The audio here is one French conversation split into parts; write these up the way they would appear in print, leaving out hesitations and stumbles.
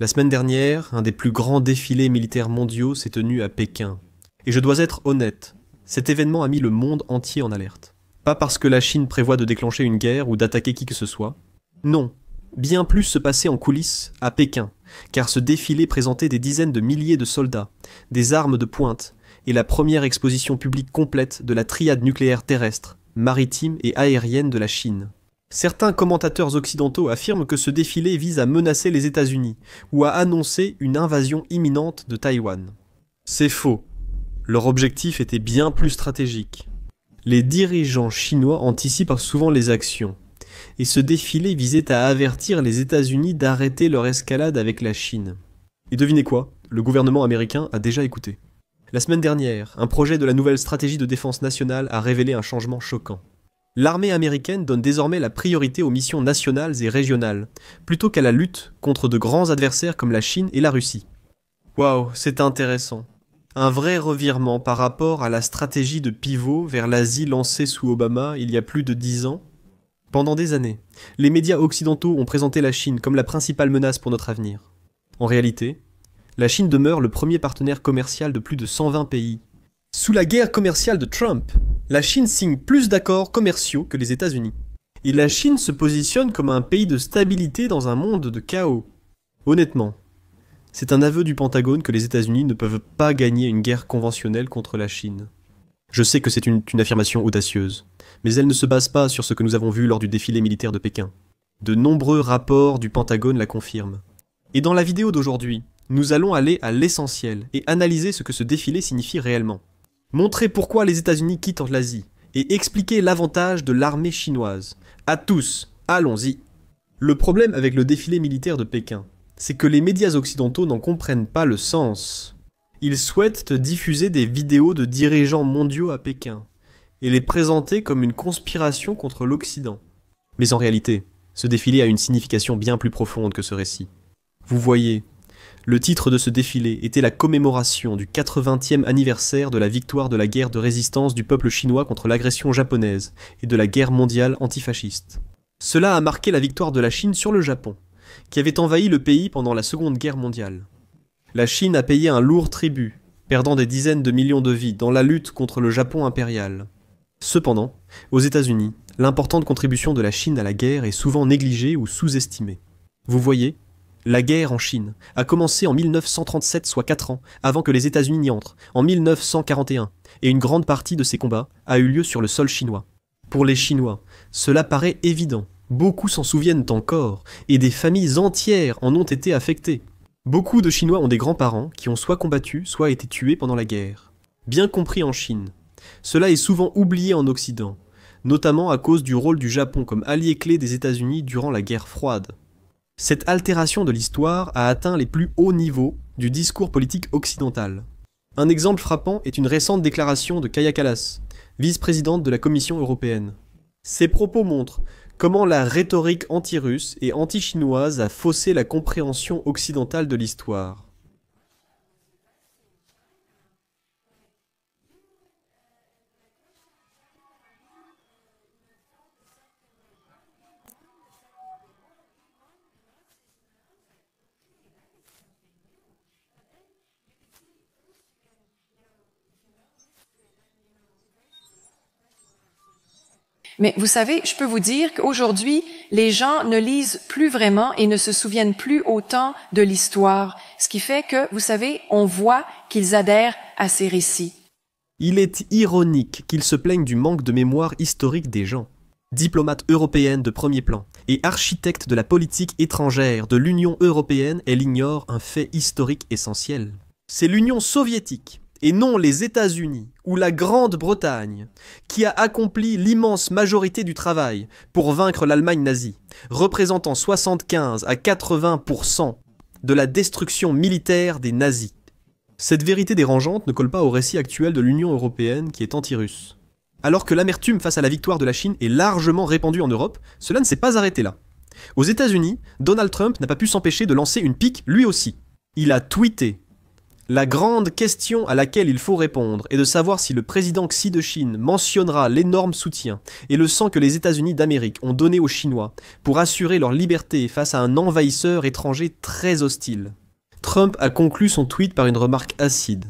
La semaine dernière, un des plus grands défilés militaires mondiaux s'est tenu à Pékin. Et je dois être honnête, cet événement a mis le monde entier en alerte. Pas parce que la Chine prévoit de déclencher une guerre ou d'attaquer qui que ce soit. Non, bien plus se passait en coulisses à Pékin, car ce défilé présentait des dizaines de milliers de soldats, des armes de pointe, et la première exposition publique complète de la triade nucléaire terrestre, maritime et aérienne de la Chine. Certains commentateurs occidentaux affirment que ce défilé vise à menacer les États-Unis ou à annoncer une invasion imminente de Taïwan. C'est faux. Leur objectif était bien plus stratégique. Les dirigeants chinois anticipent souvent les actions, et ce défilé visait à avertir les États-Unis d'arrêter leur escalade avec la Chine. Et devinez quoi ? Le gouvernement américain a déjà écouté. La semaine dernière, un projet de la nouvelle stratégie de défense nationale a révélé un changement choquant. L'armée américaine donne désormais la priorité aux missions nationales et régionales, plutôt qu'à la lutte contre de grands adversaires comme la Chine et la Russie. Waouh, c'est intéressant. Un vrai revirement par rapport à la stratégie de pivot vers l'Asie lancée sous Obama il y a plus de 10 ans. Pendant des années, les médias occidentaux ont présenté la Chine comme la principale menace pour notre avenir. En réalité, la Chine demeure le premier partenaire commercial de plus de 120 pays. Sous la guerre commerciale de Trump, la Chine signe plus d'accords commerciaux que les États-Unis. Et la Chine se positionne comme un pays de stabilité dans un monde de chaos. Honnêtement, c'est un aveu du Pentagone que les États-Unis ne peuvent pas gagner une guerre conventionnelle contre la Chine. Je sais que c'est une affirmation audacieuse, mais elle ne se base pas sur ce que nous avons vu lors du défilé militaire de Pékin. De nombreux rapports du Pentagone la confirment. Et dans la vidéo d'aujourd'hui, nous allons aller à l'essentiel et analyser ce que ce défilé signifie réellement. Montrer pourquoi les États-Unis quittent l'Asie et expliquer l'avantage de l'armée chinoise. À tous, allons-y. Le problème avec le défilé militaire de Pékin, c'est que les médias occidentaux n'en comprennent pas le sens. Ils souhaitent diffuser des vidéos de dirigeants mondiaux à Pékin et les présenter comme une conspiration contre l'Occident. Mais en réalité, ce défilé a une signification bien plus profonde que ce récit. Vous voyez, le titre de ce défilé était la commémoration du 80e anniversaire de la victoire de la guerre de résistance du peuple chinois contre l'agression japonaise et de la guerre mondiale antifasciste. Cela a marqué la victoire de la Chine sur le Japon, qui avait envahi le pays pendant la Seconde Guerre mondiale. La Chine a payé un lourd tribut, perdant des dizaines de millions de vies dans la lutte contre le Japon impérial. Cependant, aux États-Unis, l'importante contribution de la Chine à la guerre est souvent négligée ou sous-estimée. Vous voyez, la guerre en Chine a commencé en 1937, soit 4 ans, avant que les États-Unis n'y entrent, en 1941, et une grande partie de ces combats a eu lieu sur le sol chinois. Pour les Chinois, cela paraît évident, beaucoup s'en souviennent encore, et des familles entières en ont été affectées. Beaucoup de Chinois ont des grands-parents qui ont soit combattu, soit été tués pendant la guerre. Bien compris en Chine. Cela est souvent oublié en Occident, notamment à cause du rôle du Japon comme allié clé des États-Unis durant la guerre froide. Cette altération de l'histoire a atteint les plus hauts niveaux du discours politique occidental. Un exemple frappant est une récente déclaration de Kaja Kallas, vice-présidente de la Commission européenne. Ces propos montrent comment la rhétorique anti-russe et anti-chinoise a faussé la compréhension occidentale de l'histoire. Mais vous savez, je peux vous dire qu'aujourd'hui, les gens ne lisent plus vraiment et ne se souviennent plus autant de l'histoire, ce qui fait que, vous savez, on voit qu'ils adhèrent à ces récits. Il est ironique qu'ils se plaignent du manque de mémoire historique des gens. Diplomate européenne de premier plan et architecte de la politique étrangère de l'Union européenne, elle ignore un fait historique essentiel. C'est l'Union soviétique, et non les États-Unis ou la Grande-Bretagne, qui a accompli l'immense majorité du travail pour vaincre l'Allemagne nazie, représentant 75 à 80% de la destruction militaire des nazis. Cette vérité dérangeante ne colle pas au récit actuel de l'Union européenne qui est anti-russe. Alors que l'amertume face à la victoire de la Chine est largement répandue en Europe, cela ne s'est pas arrêté là. Aux États-Unis, Donald Trump n'a pas pu s'empêcher de lancer une pique lui aussi. Il a tweeté: La grande question à laquelle il faut répondre est de savoir si le président Xi de Chine mentionnera l'énorme soutien et le sang que les États-Unis d'Amérique ont donné aux Chinois pour assurer leur liberté face à un envahisseur étranger très hostile. Trump a conclu son tweet par une remarque acide.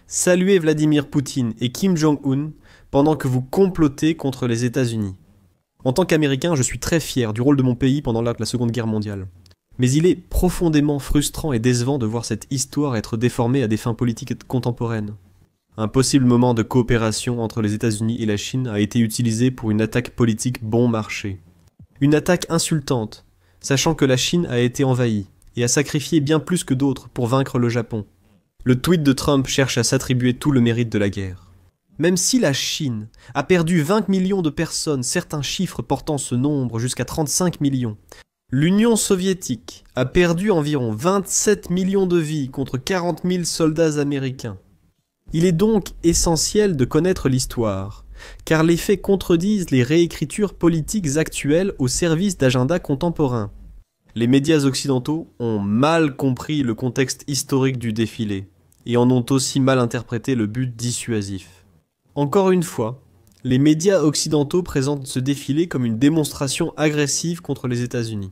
Saluez Vladimir Poutine et Kim Jong-un pendant que vous complotez contre les États-Unis. En tant qu'Américain, je suis très fier du rôle de mon pays pendant la Seconde Guerre mondiale. Mais il est profondément frustrant et décevant de voir cette histoire être déformée à des fins politiques contemporaines. Un possible moment de coopération entre les États-Unis et la Chine a été utilisé pour une attaque politique bon marché. Une attaque insultante, sachant que la Chine a été envahie et a sacrifié bien plus que d'autres pour vaincre le Japon. Le tweet de Trump cherche à s'attribuer tout le mérite de la guerre. Même si la Chine a perdu 20 millions de personnes, certains chiffres portant ce nombre jusqu'à 35 millions, l'Union soviétique a perdu environ 27 millions de vies contre 40 000 soldats américains. Il est donc essentiel de connaître l'histoire, car les faits contredisent les réécritures politiques actuelles au service d'agendas contemporains. Les médias occidentaux ont mal compris le contexte historique du défilé, et en ont aussi mal interprété le but dissuasif. Encore une fois, les médias occidentaux présentent ce défilé comme une démonstration agressive contre les États-Unis.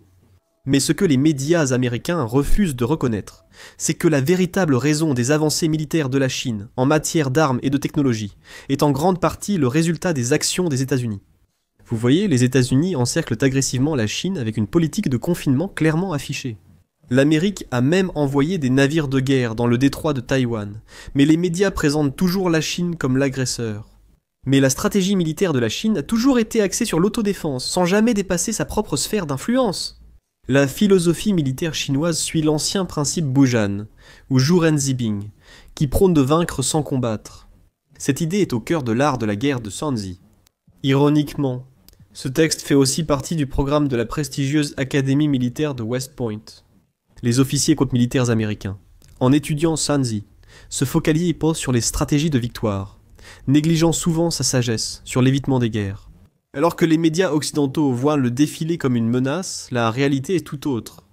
Mais ce que les médias américains refusent de reconnaître, c'est que la véritable raison des avancées militaires de la Chine en matière d'armes et de technologie est en grande partie le résultat des actions des États-Unis. Vous voyez, les États-Unis encerclent agressivement la Chine avec une politique de confinement clairement affichée. L'Amérique a même envoyé des navires de guerre dans le détroit de Taïwan, mais les médias présentent toujours la Chine comme l'agresseur. Mais la stratégie militaire de la Chine a toujours été axée sur l'autodéfense, sans jamais dépasser sa propre sphère d'influence. La philosophie militaire chinoise suit l'ancien principe Bujan, ou Zhurenzibing, qui prône de vaincre sans combattre. Cette idée est au cœur de l'art de la guerre de Sanzi. Ironiquement, ce texte fait aussi partie du programme de la prestigieuse Académie militaire de West Point. Les officiers comptes militaires américains, en étudiant Sanzi, se focalisent sur les stratégies de victoire, négligeant souvent sa sagesse sur l'évitement des guerres. Alors que les médias occidentaux voient le défilé comme une menace, la réalité est tout autre.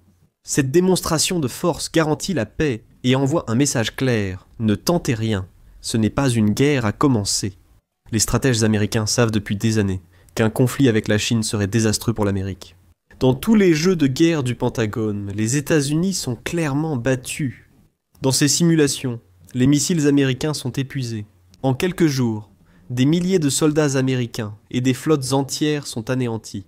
Cette démonstration de force garantit la paix et envoie un message clair. Ne tentez rien, ce n'est pas une guerre à commencer. Les stratèges américains savent depuis des années qu'un conflit avec la Chine serait désastreux pour l'Amérique. Dans tous les jeux de guerre du Pentagone, les États-Unis sont clairement battus. Dans ces simulations, les missiles américains sont épuisés. En quelques jours, des milliers de soldats américains et des flottes entières sont anéantis.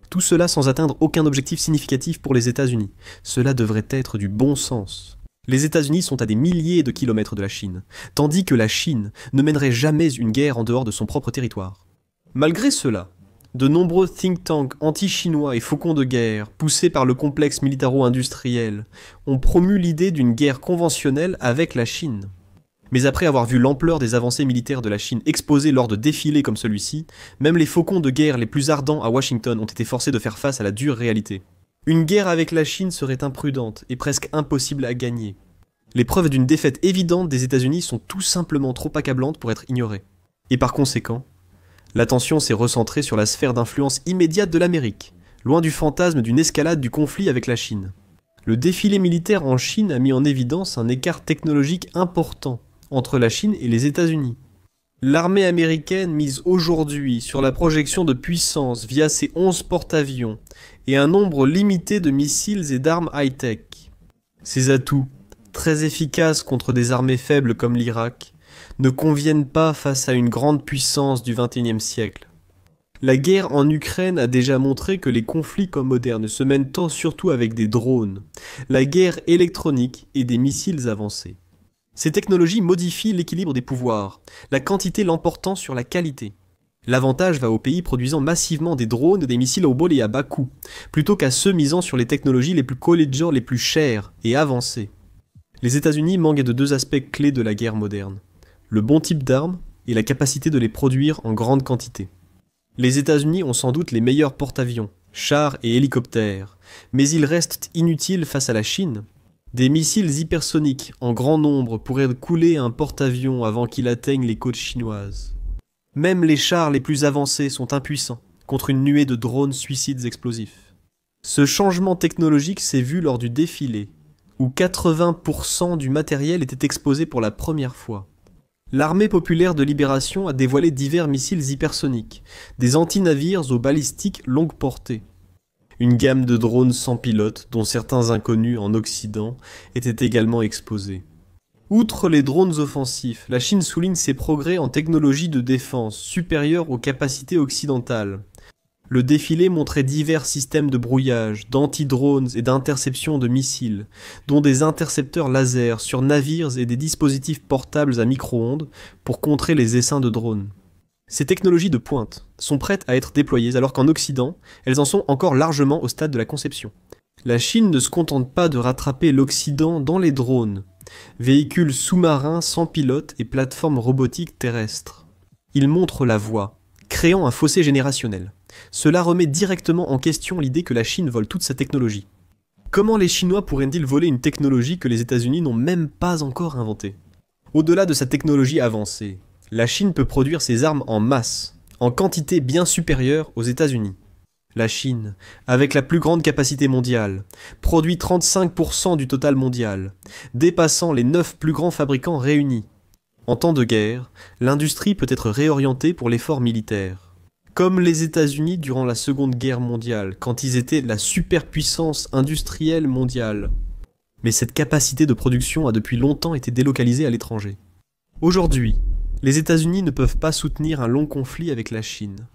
Tout cela sans atteindre aucun objectif significatif pour les États-Unis. Cela devrait être du bon sens. Les États-Unis sont à des milliers de kilomètres de la Chine, tandis que la Chine ne mènerait jamais une guerre en dehors de son propre territoire. Malgré cela, de nombreux think tanks anti-chinois et faucons de guerre, poussés par le complexe militaro-industriel, ont promu l'idée d'une guerre conventionnelle avec la Chine. Mais après avoir vu l'ampleur des avancées militaires de la Chine exposées lors de défilés comme celui-ci, même les faucons de guerre les plus ardents à Washington ont été forcés de faire face à la dure réalité. Une guerre avec la Chine serait imprudente et presque impossible à gagner. Les preuves d'une défaite évidente des États-Unis sont tout simplement trop accablantes pour être ignorées. Et par conséquent, l'attention s'est recentrée sur la sphère d'influence immédiate de l'Amérique, loin du fantasme d'une escalade du conflit avec la Chine. Le défilé militaire en Chine a mis en évidence un écart technologique important entre la Chine et les États-Unis. L'armée américaine mise aujourd'hui sur la projection de puissance via ses 11 porte-avions et un nombre limité de missiles et d'armes high-tech. Ces atouts, très efficaces contre des armées faibles comme l'Irak, ne conviennent pas face à une grande puissance du XXIe siècle. La guerre en Ukraine a déjà montré que les conflits comme modernes se mènent surtout avec des drones, la guerre électronique et des missiles avancés. Ces technologies modifient l'équilibre des pouvoirs, la quantité l'emportant sur la qualité. L'avantage va aux pays produisant massivement des drones et des missiles au bol et à bas coût, plutôt qu'à ceux misant sur les technologies les plus collégiales, les plus chères et avancées. Les États-Unis manquent de deux aspects clés de la guerre moderne, le bon type d'armes et la capacité de les produire en grande quantité. Les États-Unis ont sans doute les meilleurs porte-avions, chars et hélicoptères, mais ils restent inutiles face à la Chine. Des missiles hypersoniques en grand nombre pourraient couler un porte-avions avant qu'il atteigne les côtes chinoises. Même les chars les plus avancés sont impuissants contre une nuée de drones suicides explosifs. Ce changement technologique s'est vu lors du défilé, où 80% du matériel était exposé pour la première fois. L'armée populaire de libération a dévoilé divers missiles hypersoniques, des anti-navires aux balistiques longue portée. Une gamme de drones sans pilote, dont certains inconnus en Occident, était également exposée. Outre les drones offensifs, la Chine souligne ses progrès en technologie de défense supérieurs aux capacités occidentales. Le défilé montrait divers systèmes de brouillage, d'anti-drones et d'interception de missiles, dont des intercepteurs laser sur navires et des dispositifs portables à micro-ondes pour contrer les essaims de drones. Ces technologies de pointe sont prêtes à être déployées alors qu'en Occident, elles en sont encore largement au stade de la conception. La Chine ne se contente pas de rattraper l'Occident dans les drones, véhicules sous-marins sans pilote et plateformes robotiques terrestres. Il montre la voie, créant un fossé générationnel. Cela remet directement en question l'idée que la Chine vole toute sa technologie. Comment les Chinois pourraient-ils voler une technologie que les États-Unis n'ont même pas encore inventée? Au-delà de sa technologie avancée, la Chine peut produire ses armes en masse, en quantité bien supérieure aux États-Unis. La Chine, avec la plus grande capacité mondiale, produit 35% du total mondial, dépassant les 9 plus grands fabricants réunis. En temps de guerre, l'industrie peut être réorientée pour l'effort militaire. Comme les États-Unis durant la Seconde Guerre mondiale, quand ils étaient la superpuissance industrielle mondiale. Mais cette capacité de production a depuis longtemps été délocalisée à l'étranger. Aujourd'hui, les États-Unis ne peuvent pas soutenir un long conflit avec la Chine.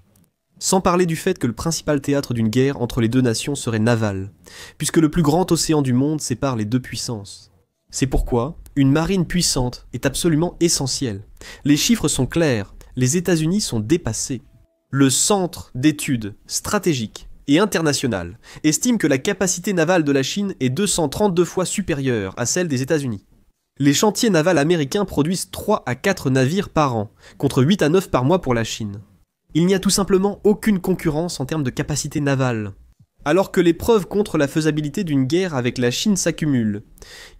Sans parler du fait que le principal théâtre d'une guerre entre les deux nations serait naval, puisque le plus grand océan du monde sépare les deux puissances. C'est pourquoi une marine puissante est absolument essentielle. Les chiffres sont clairs, les États-Unis sont dépassés. Le Centre d'études stratégiques et internationales estime que la capacité navale de la Chine est 232 fois supérieure à celle des États-Unis. Les chantiers navals américains produisent 3 à 4 navires par an, contre 8 à 9 par mois pour la Chine. Il n'y a tout simplement aucune concurrence en termes de capacité navale. Alors que les preuves contre la faisabilité d'une guerre avec la Chine s'accumulent,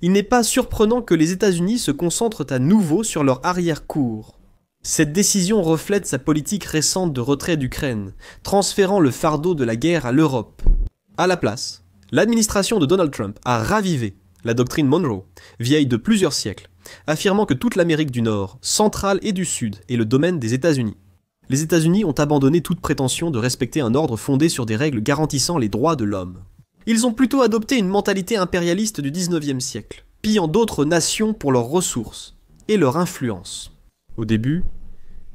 il n'est pas surprenant que les États-Unis se concentrent à nouveau sur leur arrière-cour. Cette décision reflète sa politique récente de retrait d'Ukraine, transférant le fardeau de la guerre à l'Europe. À la place, l'administration de Donald Trump a ravivé la doctrine Monroe, vieille de plusieurs siècles, affirmant que toute l'Amérique du Nord, centrale et du Sud est le domaine des États-Unis. Les États-Unis ont abandonné toute prétention de respecter un ordre fondé sur des règles garantissant les droits de l'homme. Ils ont plutôt adopté une mentalité impérialiste du XIXe siècle, pillant d'autres nations pour leurs ressources et leur influence. Au début,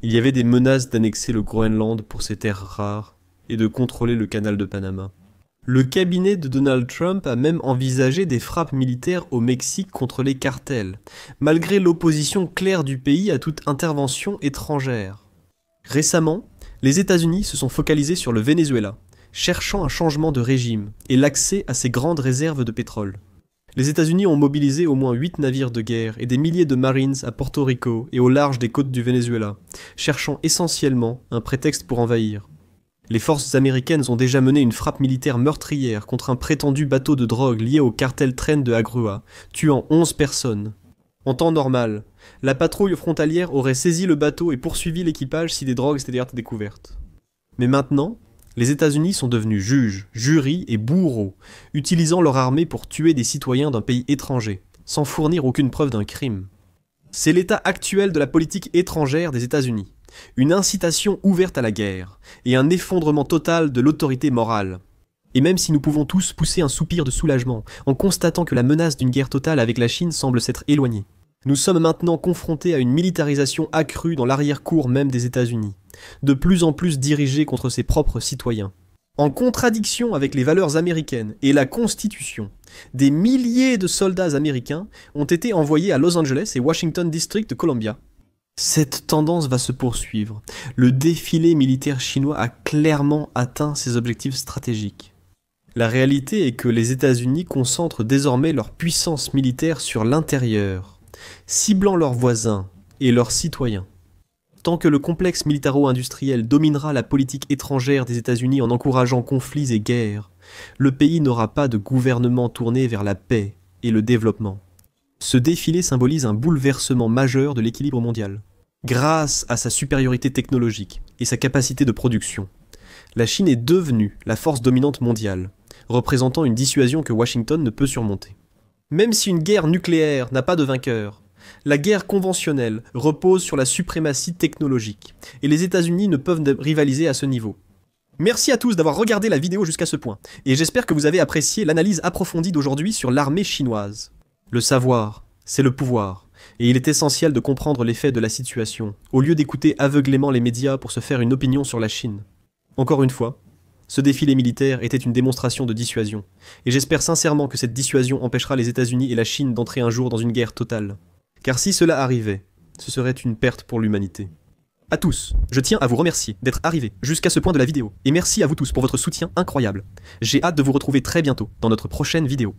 il y avait des menaces d'annexer le Groenland pour ses terres rares et de contrôler le canal de Panama. Le cabinet de Donald Trump a même envisagé des frappes militaires au Mexique contre les cartels, malgré l'opposition claire du pays à toute intervention étrangère. Récemment, les États-Unis se sont focalisés sur le Venezuela, cherchant un changement de régime et l'accès à ses grandes réserves de pétrole. Les États-Unis ont mobilisé au moins 8 navires de guerre et des milliers de Marines à Porto Rico et au large des côtes du Venezuela, cherchant essentiellement un prétexte pour envahir. Les forces américaines ont déjà mené une frappe militaire meurtrière contre un prétendu bateau de drogue lié au cartel Tren de Agrua, tuant 11 personnes. En temps normal, la patrouille frontalière aurait saisi le bateau et poursuivi l'équipage si des drogues s'étaient découvertes. Mais maintenant, les États-Unis sont devenus juges, jurys et bourreaux, utilisant leur armée pour tuer des citoyens d'un pays étranger, sans fournir aucune preuve d'un crime. C'est l'état actuel de la politique étrangère des États-Unis, une incitation ouverte à la guerre, et un effondrement total de l'autorité morale. Et même si nous pouvons tous pousser un soupir de soulagement en constatant que la menace d'une guerre totale avec la Chine semble s'être éloignée, nous sommes maintenant confrontés à une militarisation accrue dans l'arrière-cour même des États-Unis, de plus en plus dirigée contre ses propres citoyens. En contradiction avec les valeurs américaines et la Constitution, des milliers de soldats américains ont été envoyés à Los Angeles et Washington District de Columbia. Cette tendance va se poursuivre. Le défilé militaire chinois a clairement atteint ses objectifs stratégiques. La réalité est que les États-Unis concentrent désormais leur puissance militaire sur l'intérieur, ciblant leurs voisins et leurs citoyens. Tant que le complexe militaro-industriel dominera la politique étrangère des États-Unis en encourageant conflits et guerres, le pays n'aura pas de gouvernement tourné vers la paix et le développement. Ce défilé symbolise un bouleversement majeur de l'équilibre mondial. Grâce à sa supériorité technologique et sa capacité de production, la Chine est devenue la force dominante mondiale, représentant une dissuasion que Washington ne peut surmonter. Même si une guerre nucléaire n'a pas de vainqueur, la guerre conventionnelle repose sur la suprématie technologique, et les États-Unis ne peuvent rivaliser à ce niveau. Merci à tous d'avoir regardé la vidéo jusqu'à ce point, et j'espère que vous avez apprécié l'analyse approfondie d'aujourd'hui sur l'armée chinoise. Le savoir, c'est le pouvoir, et il est essentiel de comprendre l'effet de la situation, au lieu d'écouter aveuglément les médias pour se faire une opinion sur la Chine. Encore une fois, ce défilé militaire était une démonstration de dissuasion, et j'espère sincèrement que cette dissuasion empêchera les États-Unis et la Chine d'entrer un jour dans une guerre totale. Car si cela arrivait, ce serait une perte pour l'humanité. À tous, je tiens à vous remercier d'être arrivés jusqu'à ce point de la vidéo, et merci à vous tous pour votre soutien incroyable. J'ai hâte de vous retrouver très bientôt dans notre prochaine vidéo.